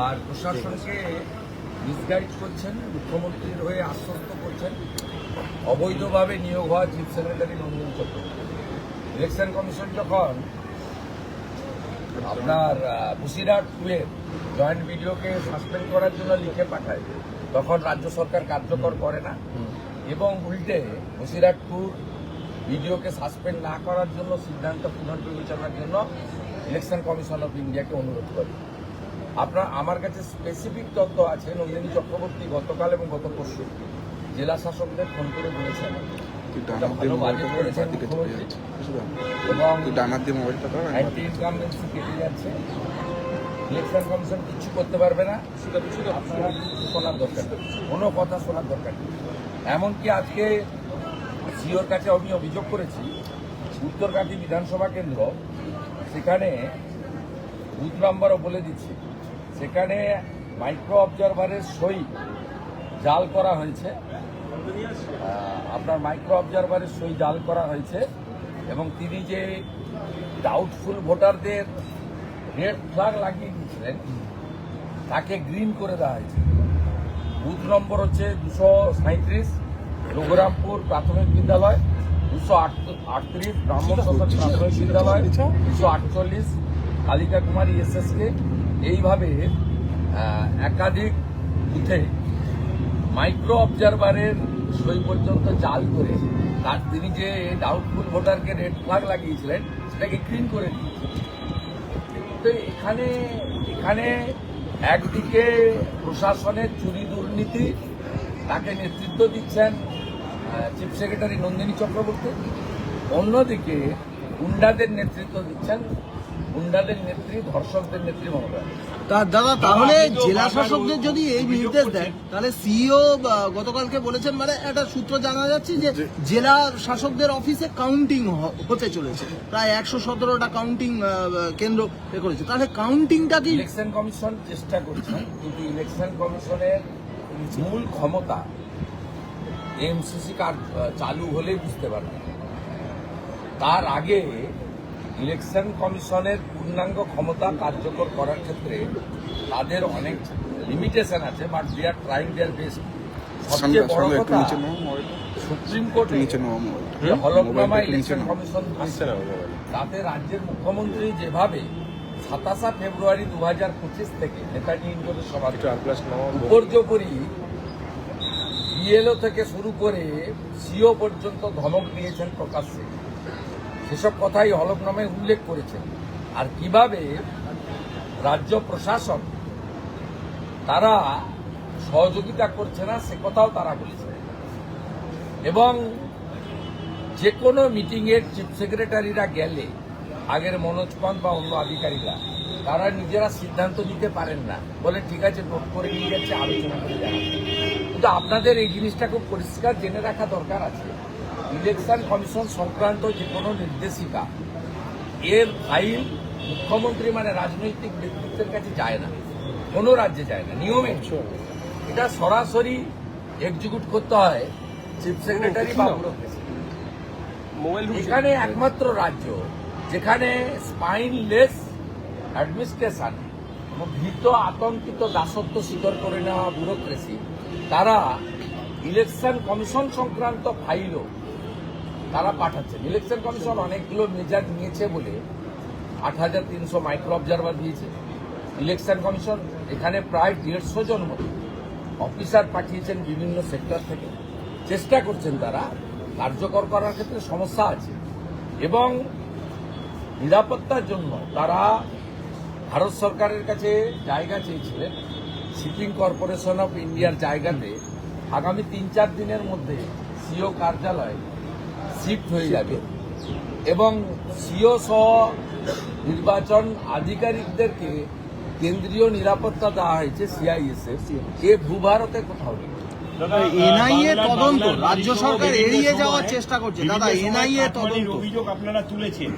আর প্রশাসনকে মিসগাইড করছেন, মুখ্যমন্ত্রীর হয়ে আশ্বস্ত করছেন। অবৈধভাবে নিয়োগ হওয়া chief secretary Nandini Chakraborty. Election commission যখন আপনার বসিরহাট 2-এর জয়েন্ট ভিডিওকে সাসপেন্ড করার জন্য লিখে পাঠায়, তখন রাজ্য সরকার কার্যকর করে না এবং উল্টে বসিরহাট 2 ভিডিওকে সাসপেন্ড না করার জন্য সিদ্ধান্ত পুনর্বিবেচনার জন্য ইলেকশন কমিশন অফ ইন্ডিয়াকে অনুরোধ করে। আমার কাছে স্পেসিফিক তথ্য আছে, নন্দিনী চক্রবর্তী গতকাল এবং গত পরশু জেলা শাসকদের ফোন করে বলেছেন ভালো বাজেট করেছেন মুখ্যমন্ত্রী এবং অ্যান্টি ইনকামবেন্সি কেটে যাচ্ছে, ইলেকশন কমিশন কিছু করতে পারবে না, আপনারা শোনার দরকার নেই, কোনো কথা শোনার দরকার নেই। এমনকি আজকে সিওর কাছে আমি অভিযোগ করেছি, উত্তরকাটি বিধানসভা কেন্দ্র, সেখানে বুথ নাম্বারও বলে দিচ্ছি, সেখানে মাইক্রো অবজারভারের সই জাল করা হয়েছে, আপনার মাইক্রো অবজারভারের সই জাল করা হয়েছে এবং তিনি যে ডাউটফুল ভোটারদের রেড ফ্ল্যাগ লাগিয়ে দিয়েছিলেন তাকে গ্রিন করে দেওয়া হয়েছে। বুথ নম্বর হচ্ছে 237, রঘুরামপুর প্রাথমিক বিদ্যালয়, 238 ব্রাহ্মণ সরকারি প্রাথমিক বিদ্যালয়, 248 কালিকা কুমারী SSK। এইভাবে একাধিক বুথে মাইক্রো অবজারভারের সই পর্যন্ত জাল করে তার তিনি যে ডাউটফুল ভোটারকে রেড ফ্ল্যাগ লাগিয়েছিলেন সেটাকে গ্রিন করে দিয়েছে। তো এখানে একদিকে প্রশাসনের চুরি দুর্নীতি, তাকে নেতৃত্ব দিচ্ছেন চিফ সেক্রেটারি নন্দিনী চক্রবর্তী, অন্যদিকে গুন্ডাদের নেতৃত্ব দিচ্ছেন গুন্ডাদের নেত্রী, ধর্ষকদের নেত্রী মমতা। দাদা, তাহলে জেলা শাসকদের যদি এই নির্দেশ দেয়, তাহলে সিইও গতকালকে বলেছেন, মানে একটা সূত্র জানা যাচ্ছে যে জেলা শাসকদের অফিসে কাউন্টিং হতে চলেছে, প্রায় 117টা কাউন্টিং কেন্দ্র করেছে। তাহলে কাউন্টিংটা কি ইলেকশন কমিশন চেষ্টা করছে, কিন্তু ইলেকশন কমিশনের মূল ক্ষমতা এমসিসি কার্ড চালু হলেই বুঝতে পারবে। তার আগে ইলেকশন কমিশনের পূর্ণাঙ্গ ক্ষমতা কার্যকর করার ক্ষেত্রে তাদের অনেক লিমিটেশন আছে, but they are trying their best. সবচেয়ে বড় কথা, সুপ্রিম কোর্টে যে হলফনামা ইলেকশন কমিশন তাতে রাজ্যের মুখ্যমন্ত্রী যেভাবে 27 ফেব্রুয়ারি 2025 থেকে নেতাজি ইন্ডোরের সভা উপর্যুপরি বিএলও থেকে শুরু করে সিও পর্যন্ত ধমক দিয়েছেন প্রকাশ্যে, সেসব কথাই হলফনামায় উল্লেখ করেছেন। আর কিভাবে রাজ্য প্রশাসন তারা সহযোগিতা করছে না সে কথাও তারা বলেছে। এবং যে কোনো মিটিংয়ের চিফ সেক্রেটারিরা গেলে আগের মনোজ পান্ত বা অন্য আধিকারিকরা তারা নিজেরা সিদ্ধান্ত নিতে পারেন না, বলে ঠিক আছে নোট করে নিয়ে যাচ্ছে, আলোচনা করে জানাবে। কিন্তু আপনাদের এই জিনিসটা খুব পরিষ্কার জেনে রাখা দরকার আছে, ইলেকশন কমিশন সংক্রান্ত যে কোনো নির্দেশিকা এর ফাইল মুখ্যমন্ত্রী মানে রাজনৈতিক ব্যক্তিত্বের কাছে যায় না, কোনো রাজ্যে যায় না নিয়মে। এটা সরাসরি এক্সিকিউট করতে হয় চিফ সেক্রেটারি বা এখানে একমাত্র রাজ্য যেখানে স্পাইনলেস অ্যাডমিনিস্ট্রেশন, ভীত আতঙ্কিত দাসত্ব স্বীকার করে নেওয়া ব্যুরোক্রেসি, তারা ইলেকশন কমিশন সংক্রান্ত ফাইলও তারা পাঠাচ্ছেন। ইলেকশন কমিশন অনেকগুলো মেজার নিয়েছে বলে 8,300 মাইক্রো অবজারভার দিয়েছে। ইলেকশন কমিশন এখানে প্রায় 150 জন মতো অফিসার পাঠিয়েছেন বিভিন্ন সেক্টর থেকে, চেষ্টা করছেন তারা কার্যকর করার ক্ষেত্রে সমস্যা আছে। এবং নিরাপত্তার জন্য তারা ভারত সরকারের কাছে জায়গা চেয়েছিলেন, শিপিং কর্পোরেশন অফ ইন্ডিয়ার জায়গাতে আগামী 3-4 দিনের মধ্যে সিও কার্যালয় শিফট হয়ে যাবে এবং সিও সহ নির্বাচন আধিকারিকদেরকে কেন্দ্রীয় নিরাপত্তা দেওয়া হয়েছে CISF, এ ভূভারতে কোথাও নেই। এনআইএ তদন্ত রাজ্য সরকার এড়িয়ে যাওয়ার চেষ্টা করছে। দাদা, এনআইএ তদন্ত অভিযোগ আপনারা তুলেছেন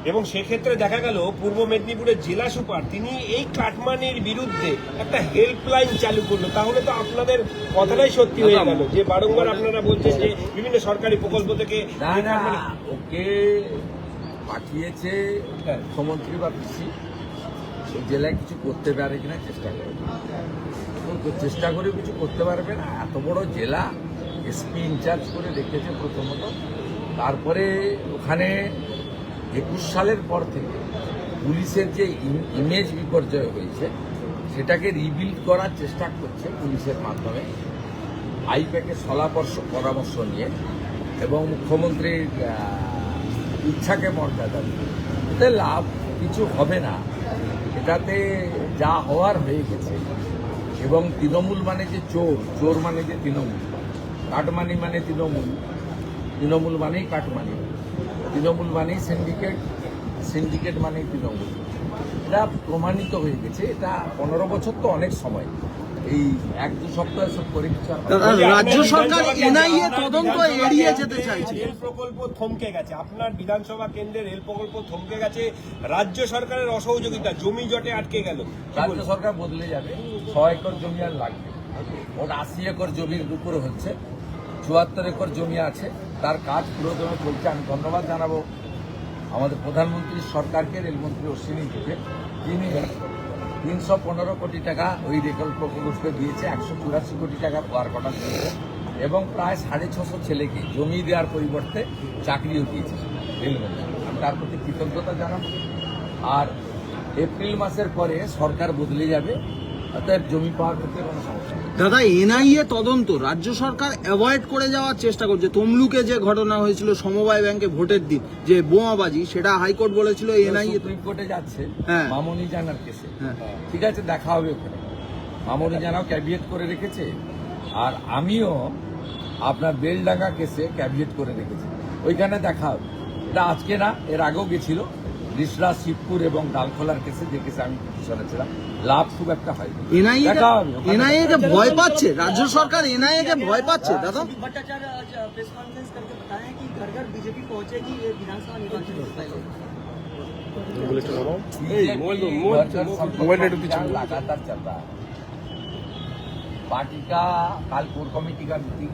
এবং সেক্ষেত্রে দেখা গেল পূর্ব মেদিনীপুরের জেলা সুপার তিনি এই কাটমানির বিরুদ্ধে একটা হেল্পলাইন চালু করলো। তাহলে তো আপনাদের কথাটাই সত্যি হয়ে গেল যে বারংবার আপনারা বলছেন যে বিভিন্ন সরকারি প্রকল্প থেকে ওকে পাঠিয়েছে মুখ্যমন্ত্রী বা পিসি, জেলায় কিছু করতে পারে কিনা চেষ্টা করে, তো চেষ্টা করে কিছু করতে পারবে না। এত বড় জেলা এসপি ইনচার্জ করে রেখেছে প্রথমত, তারপরে ওখানে 21 সালের পর থেকে পুলিশের যে ইমেজ বিপর্যয় হয়েছে সেটাকে রিবিল্ড করার চেষ্টা করছে পুলিশের মাধ্যমে, আইপ্যাকের পরামর্শ নিয়ে এবং মুখ্যমন্ত্রীর ইচ্ছাকে মর্যাদা দিয়ে। এতে লাভ কিছু হবে না, এটাতে যা হওয়ার হয়ে গেছে। এবং তৃণমূল মানে যে চোর, চোর মানে যে তৃণমূল, কাটমানি মানে তৃণমূল, তৃণমূল মানেই কাটমানি, তৃণমূল মানেই সিন্ডিকেট, সিন্ডিকেট মানেই তৃণমূল। এটা প্রমাণিত হয়ে গেছে। এটা 15 বছর তো অনেক সময়, এই 1-2 সপ্তাহ সব করে কিছু আর হবে না। রাজ্য সরকার এনআইএ তদন্ত এড়িয়ে যেতে চাইছে। রেল প্রকল্প থমকে গেছে, আপনার বিধানসভা কেন্দ্রে রেল প্রকল্প থমকে গেছে, রাজ্য সরকারের অসহযোগিতা, জমি জটে আটকে গেল। রাজ্য সরকার বদলে যাবে, 100 একর জমি আর লাগবে। ওর 80 একর জমির উপরে হচ্ছে, 74 একর জমি আছে, তার কাজ পুরোদমে চলছে। আমি ধন্যবাদ জানাবো আমাদের প্রধানমন্ত্রীর সরকারকে, রেলমন্ত্রী অশ্বিনী থেকে, যিনি 315 কোটি টাকা ওই রেল প্রকল্পে দিয়েছে, 184 কোটি টাকা ওয়ার্ক অর্ডার দিয়েছে এবং প্রায় 650 ছেলেকে জমি দেওয়ার পরিবর্তে চাকরিও দিয়েছে রেলমন্ত্রী। আমি তার প্রতি কৃতজ্ঞতা জানাবো। আর এপ্রিল মাসের পরে সরকার বদলে যাবে, অতএব জমি পাওয়ার ক্ষেত্রে কোনো সমস্যা নেই। দাদা, এনআইএ তদন্ত রাজ্য সরকার অ্যাভয়েড করে যাওয়ার চেষ্টা করছে। তমলুকে যে ঘটনা হয়েছিল সমবায় ব্যাংকে ভোটের দিন, যে বোমাবাজি, সেটা হাইকোর্ট বলেছিল এনআইএ সুপ্রিম কোর্টে যাচ্ছে হ্যাঁ। মামনি জানার কেসে। হ্যাঁ। ঠিক আছে, দেখা হবে ওখানে। মামনি জানাও ক্যাবিয়েট করে রেখেছে, আর আমিও আপনার বেলডাঙ্গা কেসে ক্যাবিয়েট করে রেখেছি, ওইখানে দেখা হবে। এটা আজকে না, এর আগেও গেছিল রিসরা, শিবপুর এবং ডালখোলার কেসে, যে কেসে আমি পিছনে ছিলাম, লাভ খুব একটা হয়নি। এনআইএ কে ভয় পাচ্ছে রাজ্য সরকার, এনআইএ কে ভয় পাচ্ছে। দাদা, भट्टाचार्य प्रेस कॉन्फ्रेंस करके बताया कि घर घर बीजेपी पहुंचेगी ये विधानसभा निर्वाचन से पहले। लगातार चल रहा है। पार्टी का कल कोर कमेटी का मीटिंग